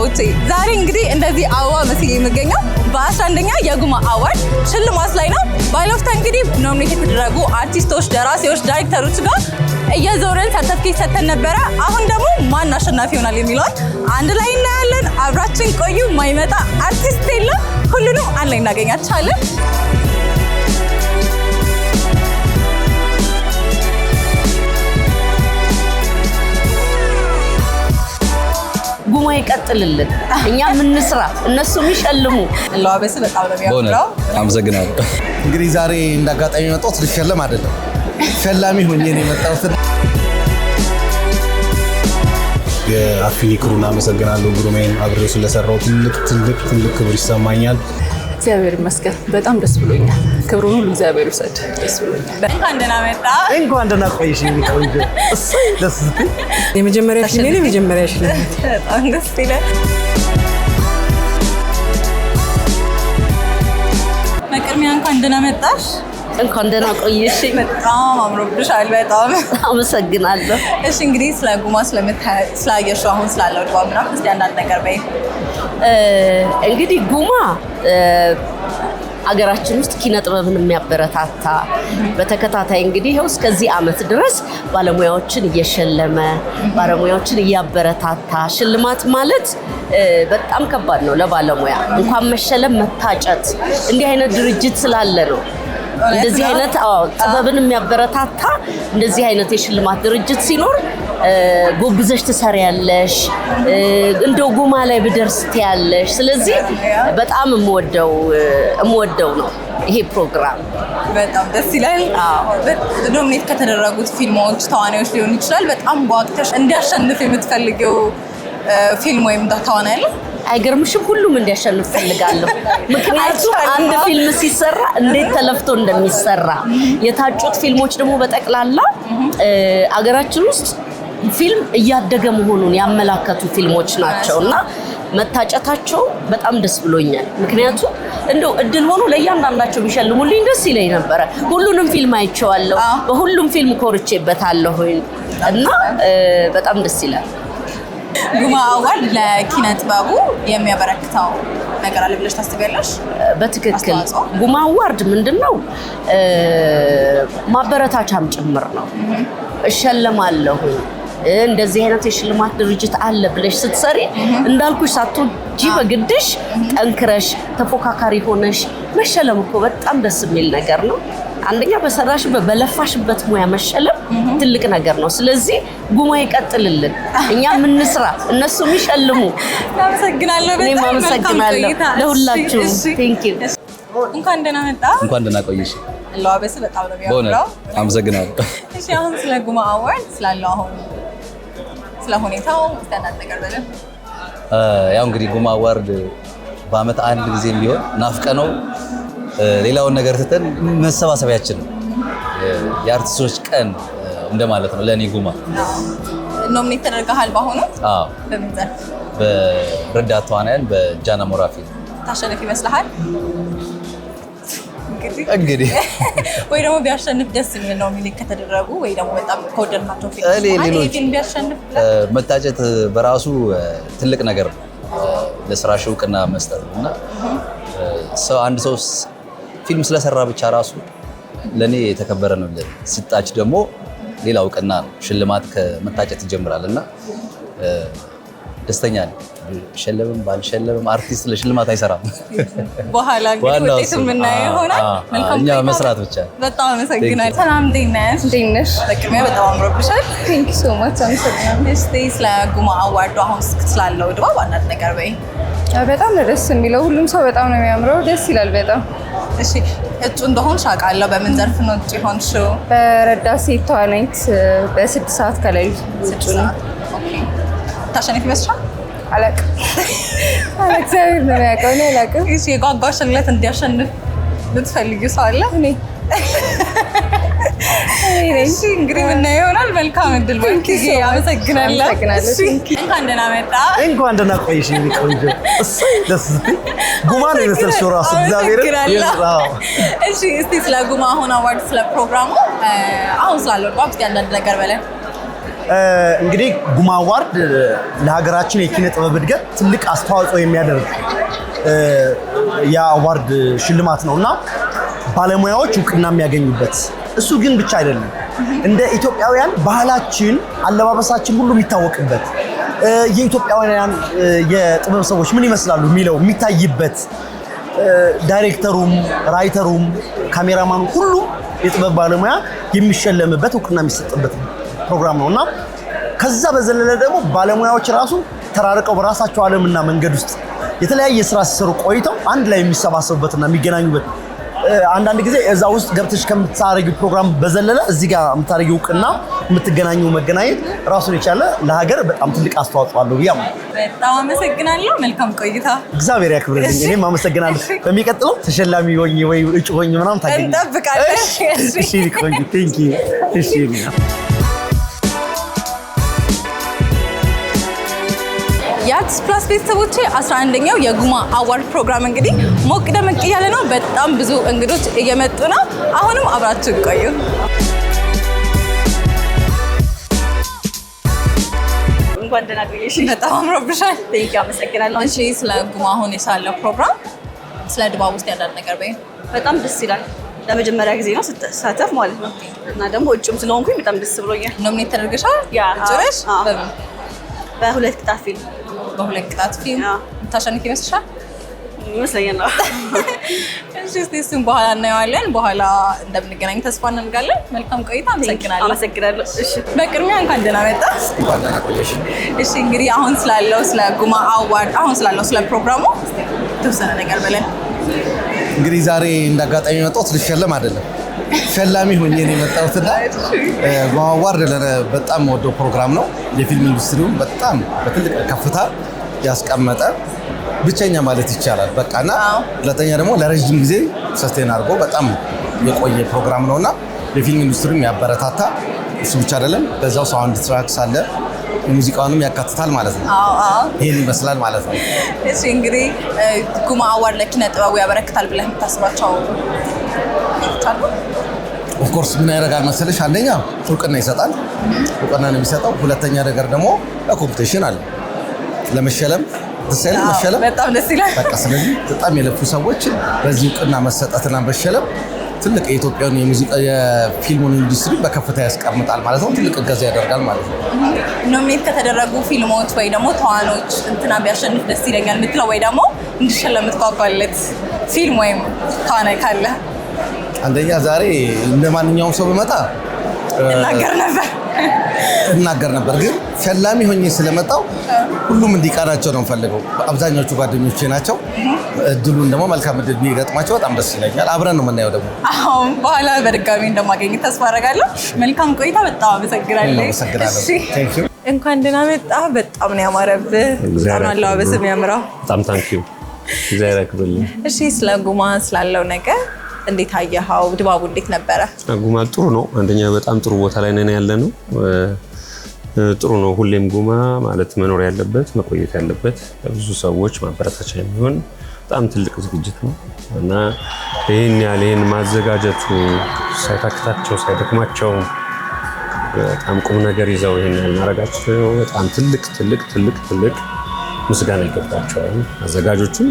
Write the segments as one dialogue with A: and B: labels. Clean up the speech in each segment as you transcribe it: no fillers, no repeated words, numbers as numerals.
A: ቤተሰቦቼ ዛሬ እንግዲህ እንደዚህ አበባ መስዬ የምገኘው በ11ኛ የጉማ አዋርድ ሽልማት ላይ ነው። ባለፈው እንግዲህ ኖሚኔት የተደረጉ አርቲስቶች፣ ደራሲዎች፣ ዳይሬክተሮች ጋር እየዞርን ሰርተፍኬት ሰጥተን ነበረ። አሁን ደግሞ ማን አሸናፊ ይሆናል የሚለውን አንድ ላይ እናያለን። አብራችን ቆዩ። ማይመጣ አርቲስት የለም። ሁሉንም አንድ ላይ እናገኛቸዋለን።
B: ጉማ ይቀጥልልን፣ እኛ ምን ስራ እነሱ የሚሸልሙ
A: ለዋበስ በጣም ነው የሚያምረው።
C: አመሰግናለሁ።
D: እንግዲህ ዛሬ እንዳጋጣሚ መጣሁት ልሸለም አይደለም ሸላሚ ሆኜ ነው የመጣሁት።
C: የአፊኒ ክሩን አመሰግናለሁ። ጉሩሜን አብሬው ስለሰራው ትልቅ ክብር ይሰማኛል።
E: እግዚአብሔር ይመስገን በጣም ደስ ብሎኛል። ክብሩን ሁሉ እግዚአብሔር ይውሰድ። ደስ ብሎኛል።
A: እንኳን ደህና መጣ።
D: እንኳን ደህና ቆይሽ። ቆንጆ እሰይ ደስ ስትይ
E: የመጀመሪያ ፊልም ነው የመጀመሪያ ፊልም
A: በጣም ደስ ይላል። በቅድሚያ እንኳን ደህና መጣሽ።
B: እንኳን ደህና ቆይሽ።
A: በጣም አምሮብሻል። በጣም
B: አመሰግናለሁ።
A: እሺ እንግዲህ ስለ ጉማ ስላየሽው አሁን ስላለው ድባብ ምናምን እስኪ አንዳንድ ነገር በይ።
B: እንግዲህ ጉማ አገራችን ውስጥ ኪነ ጥበብን የሚያበረታታ በተከታታይ እንግዲህ ይኸው እስከዚህ ዓመት ድረስ ባለሙያዎችን እየሸለመ ባለሙያዎችን እያበረታታ ሽልማት ማለት በጣም ከባድ ነው ለባለሙያ እንኳን መሸለም መታጨት እንዲህ አይነት ድርጅት ስላለ ነው። እንደዚህ አይነት ጥበብን የሚያበረታታ እንደዚህ አይነት የሽልማት ድርጅት ሲኖር ጎብዘሽ ትሰሪያለሽ፣ እንደው ጉማ ላይ ብደርስ ትያለሽ። ስለዚህ በጣም እምወደው ነው ይሄ ፕሮግራም።
A: በጣም ደስ ይላል። ኖሚኔት ከተደረጉት ፊልሞች ተዋናዮች ሊሆን ይችላል በጣም ጓግተሽ እንዲያሸንፍ የምትፈልጊው ፊልም ወይም ተዋናይ አለ?
B: አይገርምሽም? ሁሉም እንዲያሸንፍ ፈልጋለሁ። ምክንያቱም አንድ ፊልም ሲሰራ እንዴት ተለፍቶ እንደሚሰራ የታጩት ፊልሞች ደግሞ በጠቅላላ አገራችን ውስጥ ፊልም እያደገ መሆኑን ያመላከቱ ፊልሞች ናቸውና መታጨታቸው በጣም ደስ ብሎኛል። ምክንያቱም እንደው እድል ሆኖ ለእያንዳንዳቸው ቢሸልሙልኝ ደስ ይለኝ ነበረ። ሁሉንም ፊልም አይቼዋለሁ፣ በሁሉም ፊልም ኮርቼበታለሁ እና በጣም ደስ ይላል።
A: ጉማ አዋርድ ለኪነ ጥበቡ የሚያበረክተው ነገር አለ ብለሽ ታስቢያለሽ?
B: በትክክል ጉማ አዋርድ ምንድነው? ማበረታቻም ጭምር ነው። እሸለማለሁ እንደዚህ አይነት የሽልማት ድርጅት አለ ብለሽ ስትሰሪ እንዳልኩሽ ሳትወጂ በግድሽ ጠንክረሽ ተፎካካሪ ሆነሽ መሸለም እኮ በጣም ደስ የሚል ነገር ነው። አንደኛ በሰራሽበት በለፋሽበት ሙያ መሸለም ትልቅ ነገር ነው። ስለዚህ ጉማ ይቀጥልልን፣ እኛ ምን ስራ እነሱ የሚሸልሙ።
A: አመሰግናለሁ።
B: እኔም አመሰግናለሁ ለሁላችሁ። ቴንክ ዩ።
A: እንኳን ደህና መጣ።
C: እንኳን ደህና ቆይሽ።
A: ለዋበስ በጣም ነው የሚያምረው።
C: አመሰግናለሁ።
A: እሺ አሁን ስለ ጉማ አዋርድ ስላለው አሁን ስለ ሁኔታው አንዳንድ ነገር በለ።
C: ያው እንግዲህ ጉማ አዋርድ በአመት አንድ ጊዜ ቢሆን ናፍቀነው ሌላውን ነገር ትተን መሰባሰቢያችን የአርቲስቶች ቀን እንደማለት ነው ለኔ ጉማ።
A: ኖሚኔት ተደርገሃል በአሁኑ?
C: አዎ።
A: በምን ዘርፍ?
C: በረዳት ተዋናያን በጃና ሞራ ፊልም።
A: ታሸንፍ ይመስልሃል?
C: እንግዲህ
A: ወይ ደግሞ ቢያሸንፍ ደስ የሚል ነው ኖሚኔት ከተደረጉ ወይ ደግሞ በጣም ከወደድናቸው ፊልም ቢያሸንፍ
C: መታጨት በራሱ ትልቅ ነገር ነው። ለስራሽ እውቅና መስጠት እና አንድ ሰው ፊልም ስለሰራ ብቻ ራሱ ለኔ የተከበረ ነው። ሲጣጭ ደግሞ ሌላ እውቅና ነው። ሽልማት ከመታጨት ይጀምራል እና ደስተኛ ነኝ። ሸለምም ባልሸለምም አርቲስት ለሽልማት አይሰራም።
A: በኋላ እንግዲህ ውጤቱን የምናየው ይሆናል። መልካም
C: እኛ መስራት ብቻ።
A: በጣም አመሰግናለሁ። ሰላም እንዴት ነሽ?
E: እንዴት ነሽ?
A: በቅድሚያ በጣም አምሮብሻል።
E: ቴንክ ዩ ሶ ማች። አመሰግናለሁ።
A: እስቲ ስለ ጉማ አዋርዱ አሁን ስላለው ድባብ አንዳንድ ነገር በይ።
E: በጣም ደስ የሚለው ሁሉም ሰው በጣም ነው የሚያምረው። ደስ ይላል በጣም።
A: እሺ እጩ እንደሆንሽ አውቃለሁ። በምን ዘርፍ ነው እጩ የሆንሽው?
E: በረዳት ሴት ተዋናይት በ6 ሰዓት ከሌሊት እጩ ነው።
A: ኦኬ ታሸንፍ ይመስልሻል?
E: አላውቅም። እግዚአብሔር ነው የሚያውቀው፣ እኔ አላውቅም።
A: እሺ የጓጓሽለት እንዲያሸንፍ የምትፈልጊው ሰው አለ?
E: እኔ
A: እሺ እንግዲህ የምናየው ይሆናል። መልካም እድል። አመሰግናለሁ። እንኳን ደህና መጣ።
D: እንኳን ደህና ቆይሽ። ቆንጆ እሰይ ደስ ስትይ ጉማ ነው የመሰልሽው ራሱ እግዚአብሔር።
A: እሺ እስቲ ስለ ጉማ አሁን አዋርድ ስለ ፕሮግራሙ አሁን ስላለው ድባብ እስቲ አንዳንድ ነገር በለን።
D: እንግዲህ ጉማ አዋርድ ለሀገራችን የኪነ ጥበብ እድገት ትልቅ አስተዋጽኦ የሚያደርግ የአዋርድ ሽልማት ነውና ባለሙያዎች እውቅና የሚያገኙበት እሱ ግን ብቻ አይደለም። እንደ ኢትዮጵያውያን ባህላችን፣ አለባበሳችን ሁሉ የሚታወቅበት የኢትዮጵያውያን የጥበብ ሰዎች ምን ይመስላሉ የሚለው የሚታይበት ዳይሬክተሩም፣ ራይተሩም፣ ካሜራማኑ ሁሉም የጥበብ ባለሙያ የሚሸለምበት እውቅና የሚሰጥበት ፕሮግራም ነውና ከዛ በዘለለ ደግሞ ባለሙያዎች ራሱ ተራርቀው በራሳቸው ዓለምና መንገድ ውስጥ የተለያየ ስራ ሲሰሩ ቆይተው አንድ ላይ የሚሰባሰቡበትና የሚገናኙበት አንዳንድ ጊዜ እዛ ውስጥ ገብተሽ ከምታረጊው ፕሮግራም በዘለለ እዚህ ጋር የምታረጊው እውቅና የምትገናኙው መገናኘት ራሱን የቻለ ለሀገር በጣም ትልቅ አስተዋጽኦ አለው ብዬ አምናለሁ።
A: በጣም አመሰግናለሁ። መልካም ቆይታ።
D: እግዚአብሔር ያክብርልኝ። እኔም አመሰግናለሁ። በሚቀጥለው ተሸላሚ ሆኜ ወይ እጩ ሆኜ ምናምን ታገኝ
A: እንጠብቃለን።
D: እሺ ቆንጆ ቴንክ ዩ። እሺ
A: የአርቲስት ፕላስ ቤተሰቦቼ 11ኛው የጉማ አዋርድ ፕሮግራም እንግዲህ ሞቅ ደመቅ እያለ ነው። በጣም ብዙ እንግዶች እየመጡ ነው። አሁንም አብራችሁ ቆዩ።
F: እንኳን ደህና ቆየሽ።
A: በጣም አምሮብሻል።
F: ቴንክ ዩ አመሰግናለሁ።
A: እሺ ስለ ጉማ አሁን የሳለው ፕሮግራም ስለ ድባብ ውስጥ ያለው ነገር በይ።
F: በጣም ደስ ይላል። ለመጀመሪያ ጊዜ ነው ስትሳተፍ ማለት ነው እና ደግሞ እጩም ስለሆንኩኝ በጣም ደስ ብሎኛል።
A: ኖሚኔት ተደርገሻል?
F: ያ
A: እጩ ነሽ? በምን?
F: በሁለት ቅጣት ፊልም
A: በሁለት ቅጣት ፊልም የምታሸንፍ ይመስልሻል?
F: ይመስለኛል።
A: እሺ እሱን በኋላ እናየዋለን። በኋላ እንደምንገናኝ ተስፋ እናደርጋለን። መልካም ቆይታ። አመሰግናለሁ።
F: አመሰግናለሁ። እሺ
A: በቅድሚያ እንኳን ደህና መጣሽ። እሺ እንግዲህ አሁን ስላለው ስለ ጉማ አዋርድ አሁን ስላለው ስለ ፕሮግራሙ ተወሰነ ነገር በለን።
G: እንግዲህ ዛሬ እንዳጋጣሚ የመጣሁት ልሸለም አይደለም ሸላሚ ሆኜ ነው የመጣሁትና ጉማ አዋርድ በጣም ወደው ፕሮግራም ነው። የፊልም ኢንዱስትሪውን በጣም በትልቅ ከፍታ ያስቀመጠ ብቸኛ ማለት ይቻላል በቃና ሁለተኛ ደግሞ ለረጅም ጊዜ ሰስቴን አድርጎ በጣም የቆየ ፕሮግራም ነውና የፊልም ኢንዱስትሪውን ያበረታታ እሱ ብቻ አይደለም፣ በዛው ሳውንድ ትራክስ አለ ሙዚቃውንም ያካትታል ማለት ነው። ይሄን ይመስላል ማለት ነው።
A: እሺ እንግዲህ ጉማ አዋርድ ለኪነ ጥበቡ ያበረክታል ብለህ የምታስባቸው አሉ?
G: ኦፍ ኮርስ ምን ያደርጋል መሰለሽ፣ አንደኛ እውቅና ይሰጣል፣ እውቅና ነው የሚሰጠው። ሁለተኛ ነገር ደግሞ ኮምፒቲሽን አለ ለመሸለም መሸለም
A: በጣም ደስ ይላል።
G: በቃ ስለዚህ በጣም የለፉ ሰዎች በዚህ እውቅና መሰጠትና መሸለም ትልቅ የኢትዮጵያን የሙዚቃ የፊልሙን ኢንዱስትሪ በከፍታ ያስቀምጣል ማለት ነው። ትልቅ እገዛ ያደርጋል ማለት ነው።
A: ኖሚኔት ከተደረጉ ፊልሞች ወይ ደግሞ ተዋኖች እንትና ቢያሸንፍ ደስ ይለኛል የምትለው ወይ ደግሞ እንዲሸለም የምትጓጓለት ፊልም ወይም ተዋናይ ካለ?
G: አንደኛ ዛሬ እንደ ማንኛውም ሰው በመጣ እናገር ነበር ግን ሸላሚ ሆኜ ስለመጣው ሁሉም እንዲቀናቸው ነው የምፈልገው። አብዛኞቹ ጓደኞቼ ናቸው። እድሉን ደግሞ መልካም እድል ቢገጥማቸው በጣም ደስ ይለኛል። አብረን ነው የምናየው ደግሞ
A: አሁን በኋላ በድጋሚ እንደማገኝ ተስፋ አደርጋለሁ። መልካም ቆይታ። በጣም አመሰግናለሁ። እንኳን ደህና መጣ። በጣም ነው ያማረብህ። በጣም አለባበስ የሚያምረው።
H: በጣም ታንኪዩ እግዚአብሔር ያክብርልኝ።
A: እሺ ስለ ጉማ ስላለው ነገር እንዴት አየኸው? ድባቡ እንዴት ነበረ?
H: ጉማ ጥሩ ነው። አንደኛ በጣም ጥሩ ቦታ ላይ ነን ያለ ነው። ጥሩ ነው። ሁሌም ጉማ ማለት መኖር ያለበት መቆየት ያለበት ብዙ ሰዎች ማበረታቻ የሚሆን በጣም ትልቅ ዝግጅት ነው እና ይህን ማዘጋጀቱ ሳይታክታቸው ሳይደክማቸው በጣም ቁም ነገር ይዘው ይህን ያህል ማድረጋቸው በጣም ትልቅ ምስጋና ይገባቸዋል። አዘጋጆቹም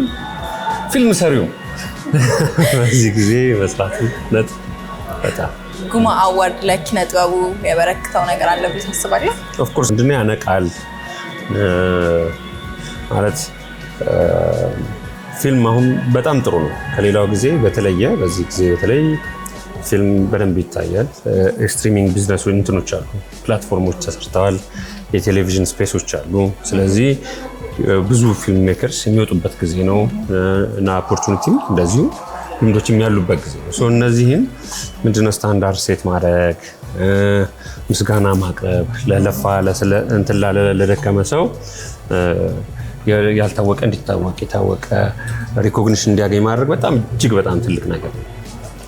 H: ፊልም ሰሪው በዚህ ጊዜ መስራቱ ነት በጣም
A: ጉማ አዋርድ ለኪነ ጥበቡ ያበረክተው ነገር አለ ብለህ ታስባለህ?
H: ኦፍ ኮርስ እንድን ያነቃል ማለት ፊልም አሁን በጣም ጥሩ ነው ከሌላው ጊዜ በተለየ። በዚህ ጊዜ በተለይ ፊልም በደንብ ይታያል። ስትሪሚንግ ቢዝነስ እንትኖች አሉ፣ ፕላትፎርሞች ተሰርተዋል፣ የቴሌቪዥን ስፔሶች አሉ። ስለዚህ ብዙ ፊልም ሜከርስ የሚወጡበት ጊዜ ነው እና ኦፖርቹኒቲም እንደዚሁ ልምዶችም ያሉበት ጊዜ ነው። እነዚህን ምንድነው ስታንዳርድ ሴት ማድረግ፣ ምስጋና ማቅረብ፣ ለለፋ ለደከመ ሰው ያልታወቀ እንዲታወቅ የታወቀ ሪኮግኒሽን እንዲያገኝ ማድረግ በጣም እጅግ በጣም ትልቅ ነገር ነው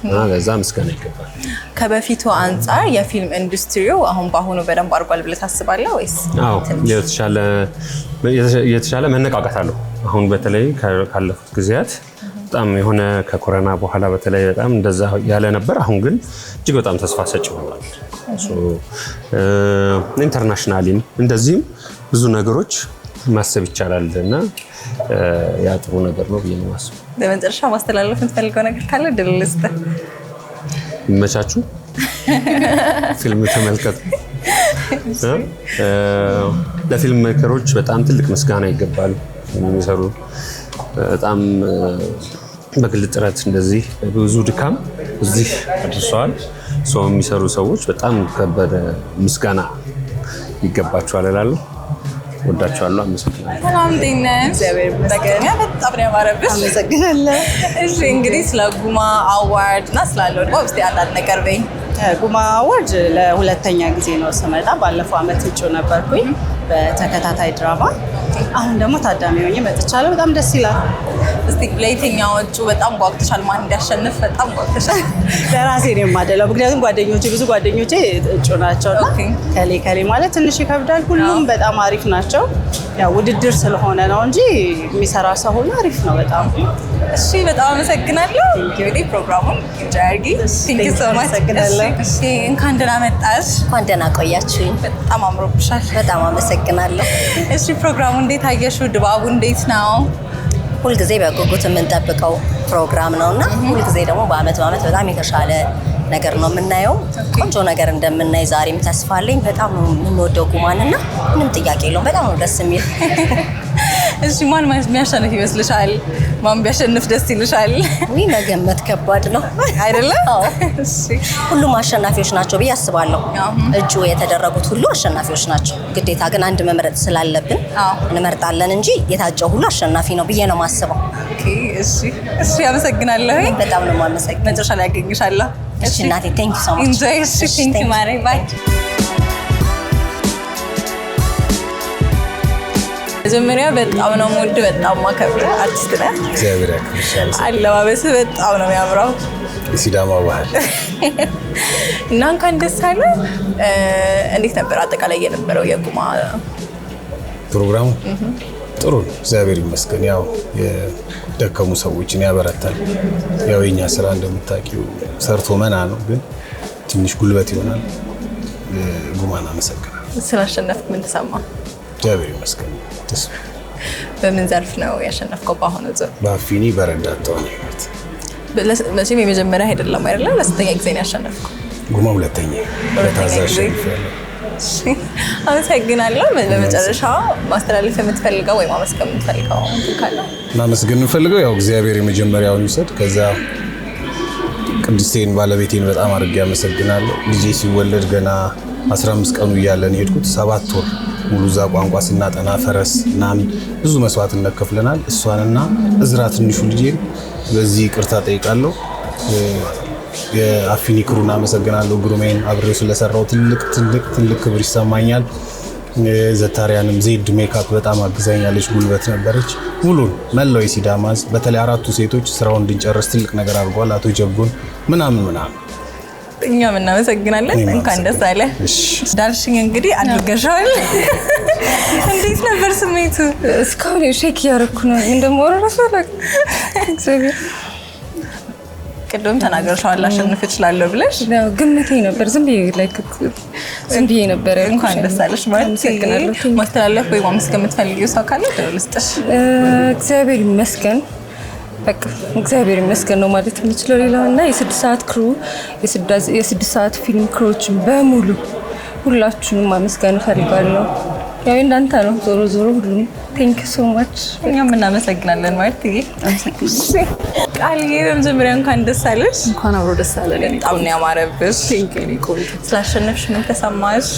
H: እና ለዛ ምስጋና ይገባል።
A: ከበፊቱ አንጻር የፊልም ኢንዱስትሪው አሁን በአሁኑ በደንብ አድርጓል ብለህ ታስባለህ ወይስ?
H: አዎ የተሻለ መነቃቃት አለው። አሁን በተለይ ካለፉት ጊዜያት በጣም የሆነ ከኮሮና በኋላ በተለይ በጣም እንደዛ ያለ ነበር። አሁን ግን እጅግ በጣም ተስፋ ሰጪ ሆኗል። ኢንተርናሽናሊም እንደዚህም ብዙ ነገሮች ማሰብ ይቻላል እና ያ ጥሩ ነገር ነው ብዬ ነው የማስበው።
A: በመጨረሻ ማስተላለፍ የምትፈልገው ነገር ካለ ድል ልስጥህ።
H: ይመቻችሁ፣ ፊልም ተመልከቱ። ለፊልም ሜከሮች በጣም ትልቅ ምስጋና ይገባል። የሚሰሩ በጣም በግል ጥረት እንደዚህ ብዙ ድካም እዚህ አድርሰዋል። ሰው የሚሰሩ ሰዎች በጣም ከበደ ምስጋና ይገባቸዋል እላለሁ። ወዳቸዋለሁ። አመሰግናለሁ።
A: ሰላም ጤና እግዚአብሔር ይመስገን። በጣም ነው ያማረብሽ።
F: አመሰግናለሁ።
A: እሺ እንግዲህ ስለ ጉማ አዋርድ እና ስላለው ደግሞ እስቲ አንዳንድ ነገር በይኝ።
F: ጉማ አዋርድ ለሁለተኛ ጊዜ ነው ስመጣ። ባለፈው አመት እጩ ነበርኩኝ በተከታታይ ድራማ። አሁን ደግሞ ታዳሚ ሆኜ መጥቻለሁ። በጣም ደስ ይላል።
A: እስቲ ለየትኛው እጩ በጣም ጓጉተሻል? ማን እንዲያሸንፍ በጣም ጓጉተሻል?
F: ለራሴ ነው የማደላው፣ ምክንያቱም ብዙ ጓደኞቼ እጩ ናቸውና ከሌ ማለት ትንሽ ይከብዳል። ሁሉም በጣም አሪፍ ናቸው። ያው ውድድር ስለሆነ ነው እንጂ የሚሰራ ሰው ሁሉ አሪፍ ነው በጣም።
A: እሺ በጣም አመሰግናለሁ። እንግዲህ ፕሮግራሙን ኢንጆይ አድርጊ። ቴንክ ዩ ሶ ማች። እሺ እንኳን ደህና መጣሽ።
B: እንኳን ደህና ቆያችሁኝ።
A: በጣም አምሮብሻል።
B: በጣም አመሰግናለሁ።
A: እሺ ፕሮግራሙ እንዴት አየሽው? ድባቡ እንዴት ነው?
B: ሁልጊዜ በጉጉት የምንጠብቀው ፕሮግራም ነውና ሁልጊዜ ደግሞ በአመት በጣም የተሻለ ነገር ነው የምናየው። ቆንጆ ነገር እንደምናይ ዛሬም ተስፋ አለኝ። በጣም ነው የምንወደው ጉማንና ምንም ጥያቄ የለውም። በጣም ነው ደስ የሚል።
A: እሺ ማን የሚያሸንፍ ይመስልሻል? ማን ቢያሸንፍ ደስ ይልሻል?
B: ወይ መገመት ከባድ ነው
A: አይደለ?
B: አዎ። ሁሉም አሸናፊዎች ናቸው ብዬ አስባለሁ። እጩ የተደረጉት ሁሉ አሸናፊዎች ናቸው። ግዴታ ግን አንድ መምረጥ ስላለብን እንመርጣለን እንጂ የታጨው ሁሉ አሸናፊ ነው ብዬ ነው የማስበው።
A: እሺ አመሰግናለሁ።
B: በጣም ነው የማመሰግነው።
A: መጨረሻ ላይ አገኝሻለሁ።
B: እሺ እናቴ ቴንክ ዩ ሶ ማች።
A: ኢንጆይ። እሺ ቴንክ ዩ ማሪ ባይ። መጀመሪያ በጣም ነው የምወድ፣ በጣም ማከብር አርቲስት ነህ።
I: እግዚአብሔር ያክብርሻል።
A: አለባበስህ በጣም ነው የሚያምረው።
I: የሲዳማ ባህል
A: እና እንኳን ደስ አለ። እንዴት ነበር አጠቃላይ የነበረው የጉማ
I: ፕሮግራሙ? ጥሩ ነው፣ እግዚአብሔር ይመስገን። ያው የደከሙ ሰዎችን ያበረታል። ያው የኛ ስራ እንደምታውቂው ሰርቶ መና ነው፣ ግን ትንሽ ጉልበት ይሆናል። ጉማን አመሰግናለሁ።
A: ስላሸነፍክ ምን ተሰማ?
I: እግዚአብሔር ይመስገን።
A: በምን ዘርፍ ነው ያሸነፍከው? በአሁኑ ዙር
I: በአፊኒ በረዳት ተዋናይነት።
A: መቼም የመጀመሪያ አይደለም አይደለ? ለስንተኛ ጊዜ ነው ያሸነፍከው?
I: ጉማ ሁለተኛ በታዛዥ አሸንፊያለሁ።
A: አመሰግናለሁ። በመጨረሻ ማስተላለፍ የምትፈልገው ወይ ማመስገን የምትፈልገው ካለ?
I: ማመስገን የምፈልገው ያው እግዚአብሔር የመጀመሪያውን ይውሰድ። ከዛ ቅድስቴን ባለቤቴን በጣም አድርጌ አመሰግናለሁ። ልጄ ሲወለድ ገና 15 ቀኑ እያለን ሄድኩት። 7 ወር ሙሉ እዛ ቋንቋ ስናጠና ፈረስ ምናምን ብዙ መስዋዕትነት ከፍለናል። እሷንና እዝራ ትንሹ ልጄን በዚህ ይቅርታ ጠይቃለሁ። የአፊኒ ክሩን አመሰግናለሁ። ግሩሜን አብሬው ስለሰራው ትልቅ ክብር ይሰማኛል። ዘታሪያንም ዜድ ሜካፕ በጣም አግዛኛለች፣ ጉልበት ነበረች። ሙሉን መላው የሲዳማዝ በተለይ 4ቱ ሴቶች ስራውን እንድንጨርስ ትልቅ ነገር አድርጓል። አቶ ጀጎን ምናምን
A: እኛም እናመሰግናለን። እንኳን ደስ አለ ዳልሽኝ። እንግዲህ አድርገሻል። እንዴት ነበር ስሜቱ?
E: እስካሁን ሼክ እያደረኩ ነው እንደማወራረስ አላውቅ። እግዚአብሔር
A: ቅድም ተናገርሻል አሸንፍ እችላለሁ ብለሽ።
E: ግምቴ ነበር። ዝም ብዬ ነበር።
A: እንኳን ደስ አለሽ ማለት አመሰግናለሁ። ማስተላለፍ ወይ ማመስገን የምትፈልጊው ሰው ካለ ልስጥሽ።
E: እግዚአብሔር ይመስገን። በቃ እግዚአብሔር ይመስገን ነው ማለት የምችለው። ሌላው እና የ6 ሰዓት ክሩ የ6 ሰዓት ፊልም ክሮችን በሙሉ ሁላችሁንም ማመስገን እፈልጋለሁ። ያው እንዳንተ ነው ዞሮ ሁሉም ቴንክ ዩ ሶ ማች።
A: እኛም እናመሰግናለን ማለት ይሄ ቃልዬ በመጀመሪያ እንኳን ደስ አለሽ።
E: እንኳን አብሮ ደስ አለን።
A: በጣም ነው ያማረብሽ።
E: ቴንክ ዩ ቆንጆ።
A: ስላሸነፍሽ ምን ተሰማሽ?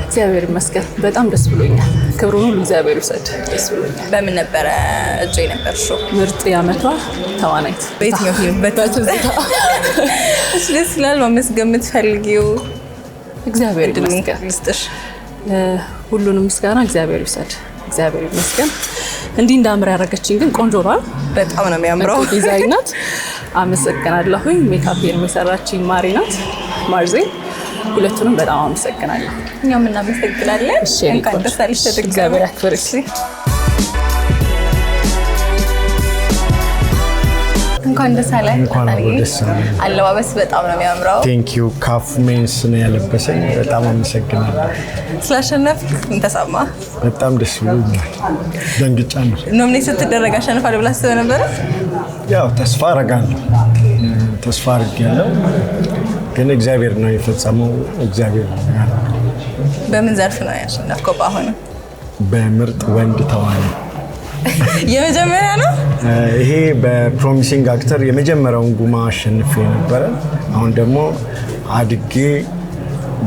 E: እግዚአብሔር ይመስገን በጣም ደስ ብሎኛል። ክብሩን ሁሉ እግዚአብሔር ይውሰድ። ደስ ብሎኛል።
A: በምን ነበረ እጩ የነበርሽው?
E: ምርጥ የዓመቷ ተዋናይት
A: በየትኛው ፊልም? ደስ ይላል። ማመስገን የምትፈልጊው?
E: እግዚአብሔር ይመስገን
A: ልስጥሽ።
E: ሁሉንም ምስጋና እግዚአብሔር ይውሰድ። እግዚአብሔር ይመስገን። እንዲህ እንዳምር ያደረገችኝ ግን ቆንጆ ነው።
A: በጣም ነው የሚያምረው።
E: ዲዛይን ናት። አመሰግናለሁኝ። ሜካፔን የሰራችኝ ማሪ ናት፣ ማርዜ። ሁለቱንም በጣም አመሰግናለሁ።
A: እኛም እናመሰግናለን። እንኳን ደስ አለሽ።
E: እግዚአብሔር ያክብርሽ።
A: እንኳን ደስ አለ።
J: እንኳን ደስ አለ።
A: አለባበስ በጣም ነው የሚያምረው።
J: ቴንክ ዩ ካፍ ሜንስ ነው ያለበሰኝ። በጣም አመሰግናለሁ።
A: ስላሸነፍክ ምን ተሰማ?
J: በጣም ደስ ብሎኛል። ደንግጫለሁ።
A: ኖሚኔት ስትደረግ አሸንፋለሁ ብለህ አስበህ ነበር?
J: ያው ተስፋ አደርጋለሁ። ተስፋ አድርጌያለሁ፣ ግን እግዚአብሔር ነው የፈጸመው። እግዚአብሔር ነው ያለው።
A: በምን ዘርፍ ነው ያሸነፍከው? በአሁኑ
J: በምርጥ ወንድ ተዋናይ
A: የመጀመሪያ ነው።
J: ይሄ በፕሮሚሲንግ አክተር የመጀመሪያውን ጉማ አሸንፌ ነበረ። አሁን ደግሞ አድጌ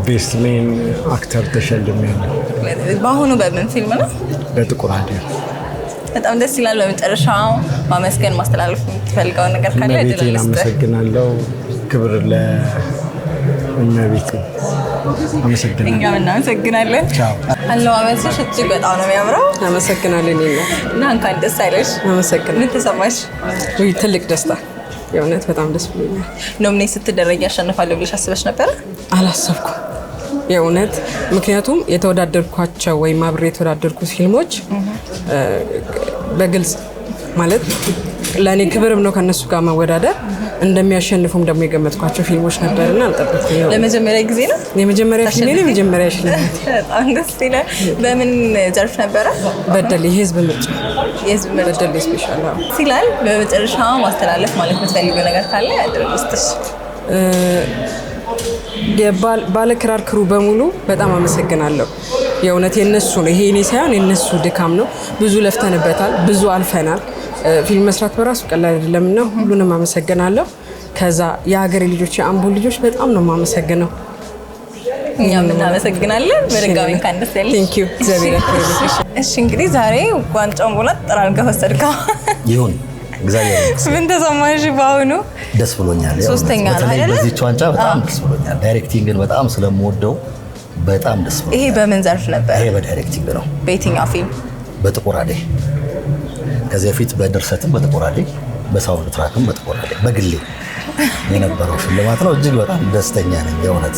J: ቤስት ሜን አክተር ተሸልሜያለሁ።
A: በአሁኑ በምን ፊልም ነው?
J: በጥቁር አደይ።
A: በጣም ደስ ይላል። በመጨረሻው ማመስገን ማስተላለፍ የምትፈልገው ነገር ካለ
J: እመቤቴን አመሰግናለሁ። ክብር ለእመቤቴ። አመሰግናለሁ።
A: እኛም እናመሰግናለን። አለባበስሽ እጅግ በጣም ነው የሚያምረው።
K: አመሰግናለሁ።
A: እና እንኳን ደስ አለሽ።
K: አመሰግናለሁ።
A: ምን ተሰማሽ?
K: ውይ ትልቅ ደስታ፣ የእውነት በጣም ደስ ብሎኛል።
A: ኖሚኔት ስትደረግ ያሸንፋለሁ ብለሽ አስበሽ ነበረ?
K: አላሰብኩም የእውነት። ምክንያቱም የተወዳደርኳቸው ወይም አብሬ የተወዳደርኩት ፊልሞች በግልጽ ማለት ለእኔ ክብርም ነው ከነሱ ጋር መወዳደር። እንደሚያሸንፉም ደግሞ የገመትኳቸው ፊልሞች ነበርና አልጠበቅኩም።
A: ለመጀመሪያ ጊዜ ነው?
K: የመጀመሪያ ፊልሜ ነው። የመጀመሪያ ሽልማት።
A: በጣም ደስ ይላል። በምን ዘርፍ ነበረ?
K: በደሌ የህዝብ ምርጫ።
A: የህዝብ ምርጫ
K: በደሌ ስፔሻል
A: ሲላል። በመጨረሻ ማስተላለፍ ማለት የምትፈልጊው ነገር ካለ ያድርግልሽ።
K: የባለ ክራር ክሩ በሙሉ በጣም አመሰግናለሁ። የእውነት የነሱ ነው፣ ይሄ እኔ ሳይሆን የነሱ ድካም ነው። ብዙ ለፍተንበታል፣ ብዙ አልፈናል። ፊልም መስራት በራሱ ቀላል አይደለም እና ሁሉንም አመሰግናለሁ። ከዛ የሀገሬ ልጆች፣ የአምቦ ልጆች በጣም ነው የማመሰግነው።
A: እኛም እናመሰግናለን። በድጋሚ እንኳን ደስ ያለሽ።
K: ቴንክ ዩ እግዚአብሔር ያክብርልሽ።
A: እሺ እንግዲህ ዛሬ ዋንጫውን ቦላ ጠራርገህ ወሰድከው።
L: ይሁን እግዚአብሔር
A: ምን ተሰማሽ? በአሁኑ
L: ደስ ብሎኛል።
A: ሶስተኛ ነው
L: በተለይ
A: አይደል?
L: በዚህ ዋንጫ በጣም ደስ ብሎኛል። ዳይሬክቲንግን በጣም ስለምወደው በጣም ደስ ብሎኛል።
A: ይሄ በምን ዘርፍ ነበር?
L: ይሄ በዳይሬክቲንግ ነው።
A: በየትኛው ፊልም?
L: በጥቁር አደይ። ከዚህ በፊት በድርሰትም በጥቁር አደይ፣ በሳውንድ ትራክም በጥቁር አደይ በግሌ የነበረው ሽልማት ነው። እጅግ በጣም ደስተኛ ነኝ የእውነት።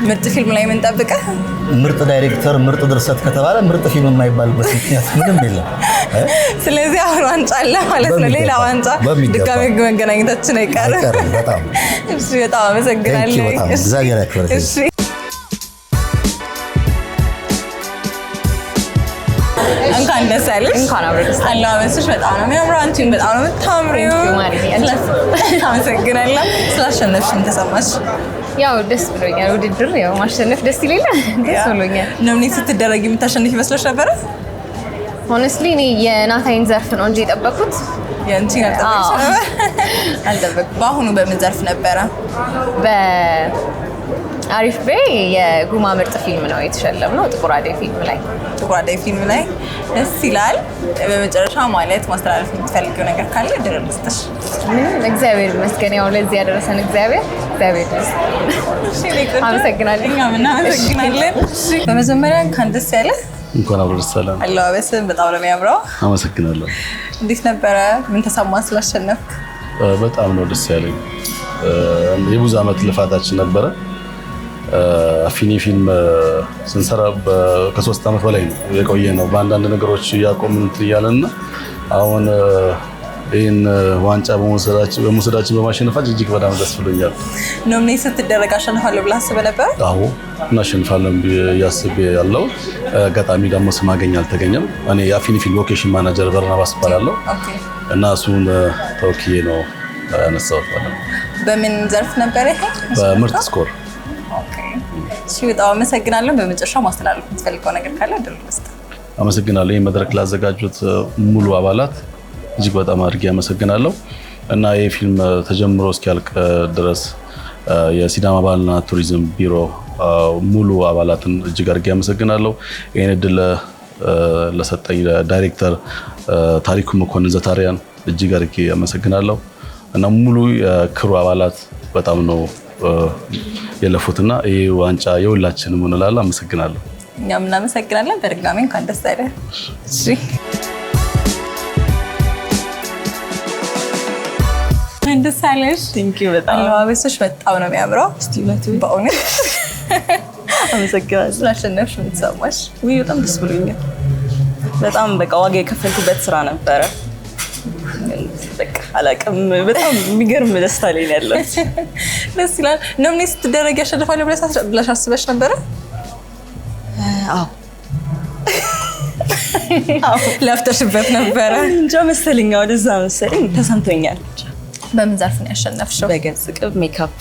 A: ምርጥ ፊልም ላይ ምን ጠብቀህ?
L: ምርጥ ዳይሬክተር፣ ምርጥ ድርሰት ከተባለ ምርጥ ፊልም የማይባልበት ምክንያት ምንም የለም።
A: ስለዚህ አሁን ዋንጫ አለ ማለት ነው። ሌላ ዋንጫ ድጋሜ መገናኘታችን አይቀርም።
L: በጣም
A: እሺ፣ በጣም አመሰግናለሁ።
L: እግዚአብሔር ያክብርልኝ።
A: እንኳን ደስ ያለሽ። እንኳን አብረን አለባበስሽ በጣም ነው የሚያምረው። አንቺም በጣም ነው የምታምሪው። አመሰግናለሁ። ስላሸነፍሽ ምን ተሰማሽ?
M: ያው ደስ ብሎኛል። ውድድር ያው ማሸነፍ ደስ ይላል። ደስ ብሎኛል።
A: ኖሚኔት ስትደረጊ የምታሸንፍ ይመስሎሽ ነበረ?
M: ሆነስትሊ እኔ የናታይን ዘርፍ ነው እንጂ የጠበኩት
A: የአንቺ አልጠበቅኩም። በአሁኑ በምን ዘርፍ ነበረ?
M: አሪፍ ቤ የጉማ ምርጥ ፊልም ነው የተሸለምነው። ጥቁር አደይ ፊልም ላይ ደስ ይላል። በመጨረሻ ማለት ማስተላለፍ የምትፈልጊው ነገር ካለ ድል ልስጥሽ። እግዚአብሔር ይመስገን፣ ያው ለዚህ ያደረሰን እግዚአብሔር ይመስገን። አመሰግናለሁ።
A: እኛም እናመሰግናለን። በመጀመሪያ እንኳን ደስ ያለህ።
N: እንኳን አብሮ ደስ አለን።
A: አለባበስህ በጣም ነው የሚያምረው።
N: አመሰግናለሁ።
A: እንዴት ነበረ? ምን ተሰማ ስላሸነፍክ?
N: በጣም ነው ደስ ያለኝ። የብዙ ዓመት ልፋታችን ነበረ። አፊኒ ፊልም ስንሰራ ከ3 ዓመት በላይ ነው የቆየ ነው። በአንዳንድ ነገሮች እያቆምን እያለንና አሁን ይህን ዋንጫ በመውሰዳችን በማሸነፋችን እጅግ በጣም ደስ ብሎኛል።
A: ኖሚኔት ስትደረግ አሸንፋለሁ ብለህ አስበህ ነበር?
N: አዎ እናሸንፋለን እያስቤ ያለው አጋጣሚ ደግሞ ስማገኝ አልተገኘም። እኔ የአፊኒ ፊልም ሎኬሽን ማናጀር በርናባስ እባላለሁ እና እሱን ተወክዬ ነው ያነሳሁት።
A: በምን ዘርፍ ነበረ ይሄ?
N: በምርጥ ስኮር።
A: እሺ በጣም አመሰግናለሁ። በመጨረሻ ማስተላለፍ የምትፈልገው ነገር ካለ ድል ልስጥ።
N: አመሰግናለሁ። ይህ መድረክ ላዘጋጁት ሙሉ አባላት እጅግ በጣም አድርጌ አመሰግናለሁ እና ይህ ፊልም ተጀምሮ እስኪያልቅ ድረስ የሲዳማ ባህልና ቱሪዝም ቢሮ ሙሉ አባላትን እጅግ አድርጌ አመሰግናለሁ። ይህን እድል ለሰጠኝ ዳይሬክተር ታሪኩ መኮንን ዘታሪያን እጅግ አድርጌ አመሰግናለሁ እና ሙሉ የክሩ አባላት በጣም ነው የለፉትና ይህ ዋንጫ የሁላችንም እንላለን። አመሰግናለሁ።
A: እኛም እናመሰግናለን። በድጋሚ እንኳን ደስ ያለህ። እሺ ደስ አለሽ።
F: በጣም
A: አለባበስሽ በጣም ነው የሚያምረው። በእውነት
F: አመሰግናለሁ።
A: ስላሸነፍሽ ምን ተሰማሽ?
F: ውይ በጣም ደስ ብሎኛል። በጣም በቃ ዋጋ የከፈልኩበት ስራ ነበረ። በቃ አላውቅም። በጣም የሚገርም ደስታ ላይ ነው ያለው።
M: ደስ ይላል። ኖሚኔት ስትደረግ ያሸንፋለሁ ብለሽ አስበሽ ነበረ?
F: አዎ
M: ለፍተሽበት ነበረ?
F: እንጃ መሰለኝ፣ ወደዛ መሰለኝ ተሰምቶኛል።
M: በምን ዘርፍ ነው ያሸነፍሽው?
F: በገጽ ቅብ ሜካፕ።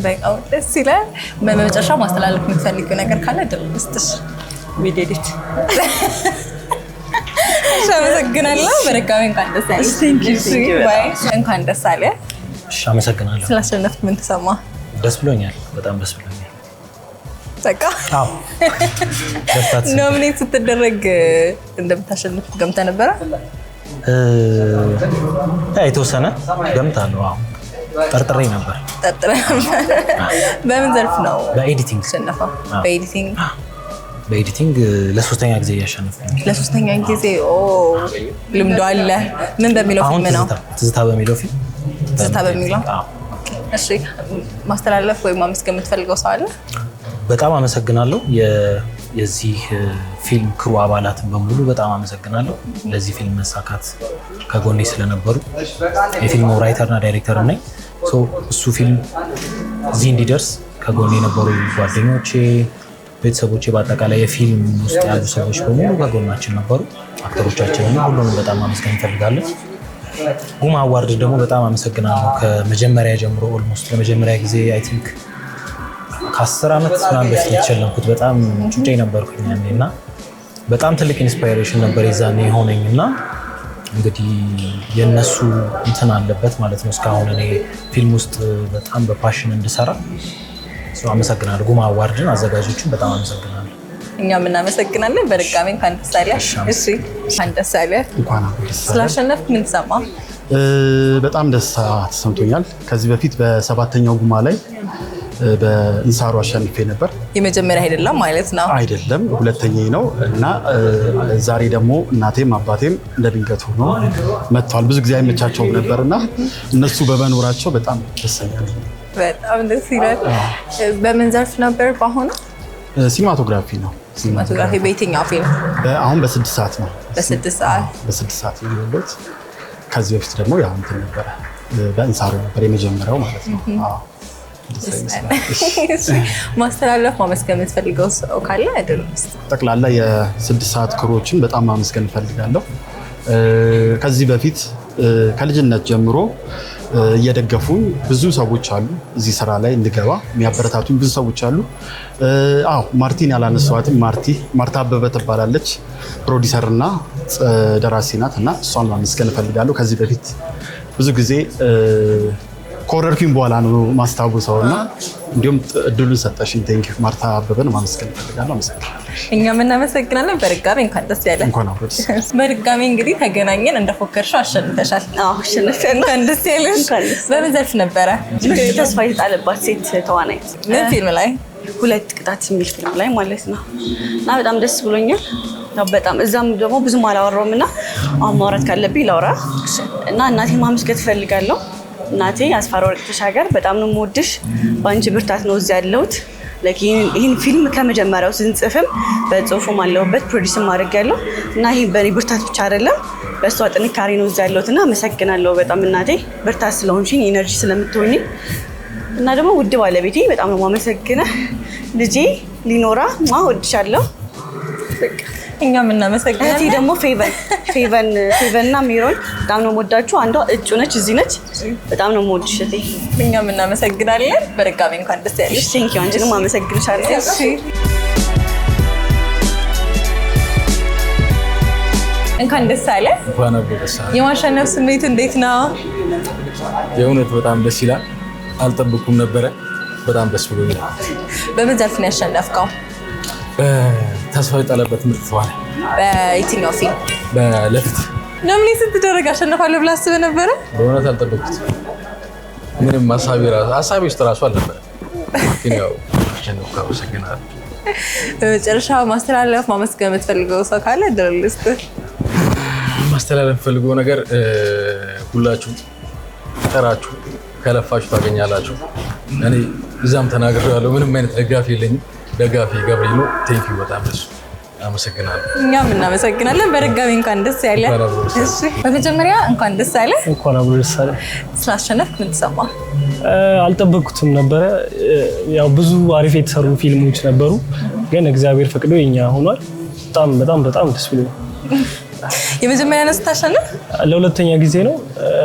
M: በቃ ደስ ይላል። በመጨረሻ ማስተላለፍ የምትፈልጊው ነገር ካለ እድል ልስጥሽ።
F: we did it።
M: አመሰግናለሁ። በድጋሚ እንኳን ደስ ያለሽ። እንኳን ደስ አለ።
O: እሺ አመሰግናለሁ።
M: ስላሸነፍክ ምን ተሰማ?
O: ደስ ብሎኛል፣ በጣም ደስ ብሎኛል።
M: በቃ
O: አዎ
M: ኖሚኔት ስትደረግ እንደምታሸንፍ ገምተህ ነበረ?
O: የተወሰነ ገምታለሁ። አዎ ጠርጥሬ ነበር።
M: በምን ዘርፍ ነው?
O: በኤዲቲንግ
M: ተሸነፈው።
O: በኤዲቲንግ ለሶስተኛ ጊዜ እያሸነፍኩኝ።
M: ለሶስተኛ ጊዜ? ኦ ልምዶ አለ። ምን በሚለው ፊልም ነው?
O: ትዝታ በሚለው ፊልም።
M: ትዝታ በሚለው። እሺ ማስተላለፍ ወይም ማመስገን የምትፈልገው ሰው አለ?
O: በጣም አመሰግናለሁ። የዚህ ፊልም ክሩ አባላትን በሙሉ በጣም አመሰግናለሁ። ለዚህ ፊልም መሳካት ከጎኔ ስለነበሩ። የፊልሙ ራይተርና ዳይሬክተር ነኝ። እሱ ፊልም እዚህ እንዲደርስ ከጎኔ የነበሩ ጓደኞቼ፣ ቤተሰቦቼ፣ በአጠቃላይ የፊልም ውስጥ ያሉ ሰዎች በሙሉ ከጎናችን ነበሩ። አክተሮቻችንን ሁሉንም በጣም አመስገን እንፈልጋለን። ጉማ አዋርድ ደግሞ በጣም አመሰግናለሁ። ከመጀመሪያ ጀምሮ ኦልሞስት ለመጀመሪያ ጊዜ አይ ቲንክ ከ10 ዓመት ምናምን በፊት የተሸለምኩት በጣም ጩጬ ነበርኩኝ ያኔ እና በጣም ትልቅ ኢንስፓይሬሽን ነበር የዛኔ የሆነኝ እና እንግዲህ የነሱ እንትን አለበት ማለት ነው። እስካሁን እኔ ፊልም ውስጥ በጣም በፓሽን እንድሰራ አመሰግናለሁ። ጉማ አዋርድን አዘጋጆችን በጣም አመሰግናለሁ።
M: እኛም እናመሰግናለን። በድጋሚ እንኳን ደስ አለህ። እሺ እንኳን ደስ አለህ። ስላሸነፍክ ምን ተሰማ?
P: በጣም ደስታ ተሰምቶኛል። ከዚህ በፊት በሰባተኛው ጉማ ላይ በእንሳሮ አሸንፌ ነበር።
M: የመጀመሪያ አይደለም ማለት ነው?
P: አይደለም፣ ሁለተኛዬ ነው እና ዛሬ ደግሞ እናቴም አባቴም እንደ ድንገት ሆኖ መጥተዋል። ብዙ ጊዜ አይመቻቸውም ነበርና እነሱ በመኖራቸው በጣም ደስተኛ ነኝ።
M: በጣም ደስ ይላል። በምን ዘርፍ ነበር? በአሁኑ
P: ሲኒማቶግራፊ ነው።
M: ሲኒማቶግራፊ በየትኛው ፊልም?
P: አሁን በ6 ሰዓት ነው።
M: በ6 ሰዓት?
P: በ6 ሰዓት ነው ያሉት። ከዚህ በፊት ደግሞ ያው እንትን ነበረ፣ በእንሳሮ ነበር የመጀመሪያው ማለት ነው።
M: ማስተላለፍ ማመስገን የምትፈልገው ሰው ካለ አይደለም?
P: ጠቅላላ የ6 ሰዓት ክሮችን በጣም ማመስገን እፈልጋለሁ። ከዚህ በፊት ከልጅነት ጀምሮ እየደገፉኝ ብዙ ሰዎች አሉ። እዚህ ስራ ላይ እንድገባ የሚያበረታቱኝ ብዙ ሰዎች አሉ። አዎ ማርቲን ያላነሳዋትም ማርታ አበበ ትባላለች። ፕሮዲሰር እና ደራሲ ናት እና እሷን ማመስገን እፈልጋለሁ። ከዚህ በፊት ብዙ ጊዜ ከወረድኩኝ በኋላ ነው ማስታወሰው እና እንዲሁም እድሉን ሰጠሽኝ። ቴንኪው ማርታ አበበን ማመስገን እፈልጋለሁ። አመሰግናለሁ።
M: እኛም እናመሰግናለን። በድጋሚ እንኳን ደስ ያለ። በድጋሚ እንግዲህ ተገናኘን። እንደፎከርሽው አሸንፈሻል። እንኳን ደስ ያለሽ። በምን ዘርፍ ነበረ?
F: ተስፋ የተጣለባት ሴት ተዋናይት።
M: ምን ፊልም ላይ?
F: ሁለት ቅጣት የሚል ፊልም ላይ ማለት ነው እና በጣም ደስ ብሎኛል። በጣም እዛም ደግሞ ብዙም አላወራውም እና አሁን ማውራት ካለብኝ ላውራ እና እናቴን ማመስገን እፈልጋለሁ። እናቴ አስፋራ ወርቅ ተሻገር በጣም ነው የምወድሽ። በአንቺ ብርታት ነው እዚህ ያለሁት። ይህን ፊልም ከመጀመሪያው ስንጽፍም በጽሁፉም አለሁበት ፕሮዲስም አድርጌያለሁ እና ይህ በእኔ ብርታት ብቻ አይደለም በእሷ ጥንካሬ ነው እዚህ ያለሁት እና አመሰግናለሁ በጣም እናቴ ብርታት ስለሆንሽኝ ኢነርጂ ስለምትሆኝ እና ደግሞ ውድ ባለቤቴ በጣም ነው የማመሰግነው። ልጄ ሊኖራ እወድሻለሁ።
M: እኛም እናመሰግናለን።
F: እህቴ ደግሞ ፌቨን እና ሚሮን በጣም ነው የምወዳችሁ። አንዷ እጩ ነች፣ እዚህ ነች። በጣም ነው የምወድሽ እህቴ።
M: እኛም እናመሰግናለን። በድጋሚ እንኳን ደስ ያለሽ።
F: ቴንኪው። አንቺንም አመሰግንሻለሁ።
M: እንኳን ደስ አለ። የማሸነፍ ስሜት እንዴት ነው?
Q: የእውነት በጣም ደስ ይላል። አልጠብኩም ነበረ። በጣም ደስ ብሎኛል።
M: በምን ዘርፍ ነው ያሸነፍከው?
Q: ተስፋ የጣለበት ምርጥ ተዋናይ።
M: በየትኛው ፊልም?
Q: በለፍት።
M: ኖሚኔት ስትደረግ አሸነፋለሁ ብለህ አስበህ ነበረ?
Q: በእውነት አልጠበቅኩትም። ምንም ሀሳቢ ውስጥ እራሱ አልነበረም። ግን ያው አሸነፍኩ። አመሰግናለሁ።
M: በመጨረሻ ማስተላለፍ ማመስገን የምትፈልገው ሰው ካለ እድል ልስጥህ።
Q: ማስተላለፍ የምፈልገው ነገር ሁላችሁ ጠራችሁ ከለፋችሁ ታገኛላችሁ። እኔ እዛም ተናግሬያለሁ። ምንም አይነት ደጋፊ የለኝም። ደጋፊ ገብርኤል ነው። ቴንኪው በጣም ደስ አመሰግናለሁ።
A: እኛም እናመሰግናለን። በድጋሚ እንኳን ደስ ያለ። እሺ በመጀመሪያ እንኳን ደስ ያለ።
R: እንኳን አብሮ ደስ ያለ።
A: ስላሸነፍክ ምን ተሰማ?
R: አልጠበቅኩትም ነበረ። ያው ብዙ አሪፍ የተሰሩ ፊልሞች ነበሩ፣ ግን እግዚአብሔር ፈቅዶ የኛ ሆኗል። በጣም ደስ ብሎኛል።
A: የመጀመሪያ ነው ስታሸንፍ?
R: ለሁለተኛ ጊዜ ነው።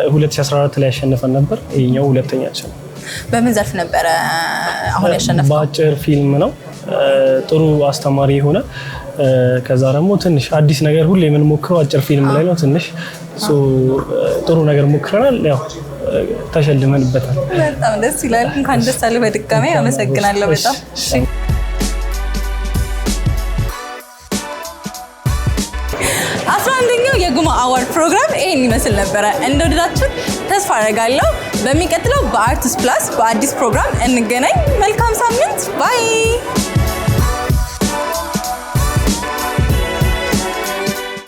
R: 2014 ላይ ያሸነፈን ነበር። ይሄኛው ሁለተኛችን።
A: በምን ዘርፍ ነበረ አሁን ያሸነፈው?
R: በአጭር ፊልም ነው። ጥሩ አስተማሪ የሆነ ከዛ ደግሞ ትንሽ አዲስ ነገር ሁሌ የምንሞክረው አጭር ፊልም ላይ ነው። ትንሽ ጥሩ ነገር ሞክረናል። ያው ተሸልመንበታል።
A: በጣም ደስ ይላል። እንኳን ደስ አለ። በድጋሚ አመሰግናለሁ በጣም። 11ኛው የጉማ አዋርድ ፕሮግራም ይሄን ይመስል ነበረ። እንደወደዳችሁ ተስፋ አደርጋለሁ። በሚቀጥለው በአርቲስት ፕላስ በአዲስ ፕሮግራም እንገናኝ። መልካም ሳምንት። ባይ